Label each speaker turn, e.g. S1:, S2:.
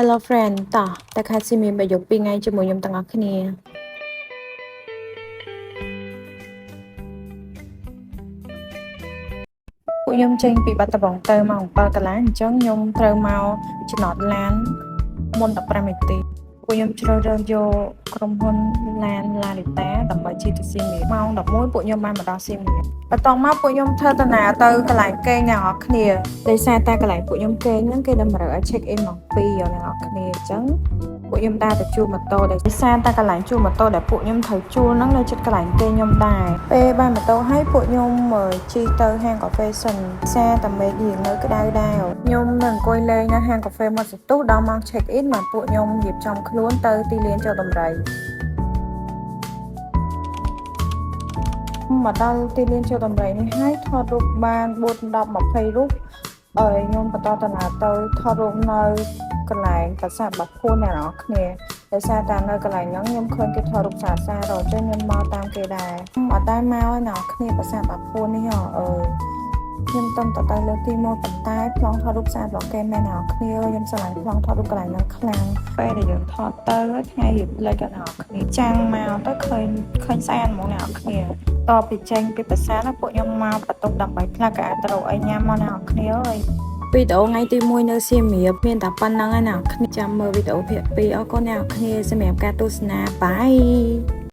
S1: Hello friend តោះតែខាស៊ីមានប្រយោគ2ថ្ងៃជាមួយខ្ញុំទាំងអស់គ្នាពួកខ្ញុំចេញពីបាត់ដំបងទៅម៉ោង7កន្លះអញ្ចឹងខ្ញុំត្រូវមកចំណតឡានមុន15នាទីពួកខ្ញុំជ្រើសរើសយកក្រុមហ៊ុនឡានឡាលីតាដើម្បីជិះទៅសៀមរាបម៉ោង11ពួកខ្ញុំបានមកដល់សៀមរាបបន្ទាប់មកពួកខ្ញុំធ្វើដំណើរទៅកន្លែងគេងអ្នកនរគ្នាដោយសារតែកន្លែងពួកខ្ញុំគេងហ្នឹងគេតម្រូវឲ្យ check in ម៉ោង2យកអ្នកនរគ្នាអញ្ចឹងពួកខ្ញុំដើរទៅជួលម៉ូតូដោយសារតែកន្លែងជួលម៉ូតូដែលពួកខ្ញុំត្រូវជួលហ្នឹងនៅជិតកន្លែងគេងខ្ញុំដែរពេលបានម៉ូតូហើយពួកខ្ញុំជិះទៅហាងកាហ្វេសិនសារតែមេឃរៀងនៅក្តៅដែរខ្ញុំនឹងអង្គុយលេងនៅហាងកាហ្វេមកសន្ទុះដល់ម៉ោង check in មកពួកខ្ញុំរៀបចំខ្លួនទៅទីលានចូលដំរីមកដល់ទីលានចូលដំរីនេះហើយថតរូបបាន4 10 20រូបខ្ញុំបន្តដំណើរទៅថតរូបនៅកន្លែងប្រាសាទបាភួនអ្នកនរគ្នាដោយសារតែនៅកន្លែងហ្នឹងខ្ញុំឃើញគេថតរូបសារសារអញ្ចឹងខ្ញុំមកតាមគេដែរអត់ដែរមកអ្នកនរគ្នាប្រាសាទបាភួននេះខ្ញុំតង់ទៅលើកទី1ប៉ុន្តែប្លង់ថតរូបសាររបស់គេមែនអ្នកនរគ្នាខ្ញុំស្រឡាញ់ប្លង់ថតរូបកន្លែងហ្នឹងខ្លាំងពេលដែលយើងថតទៅថ្ងៃរៀបលេខអ្នកនរគ្នាចាំងមកទៅឃើញស្អាតហ្មងអ្នកនរគ្នាតពីចេញពីប្រាសាទពួកខ្ញុំមកបន្ទប់ដើម្បីផ្លាក់កៅអៅត្រូវអីញ៉ាំមកអ្នកនរគ្នាអើយវីដេអូថ្ងៃទី1នៅសៀមរាបមានតែប៉ុណ្ណឹងឯណាគ្នាចាំមើលវីដេអូភាគ2អរគុណអ្នកនរគ្នាសម្រាប់ការទស្សនាបាយ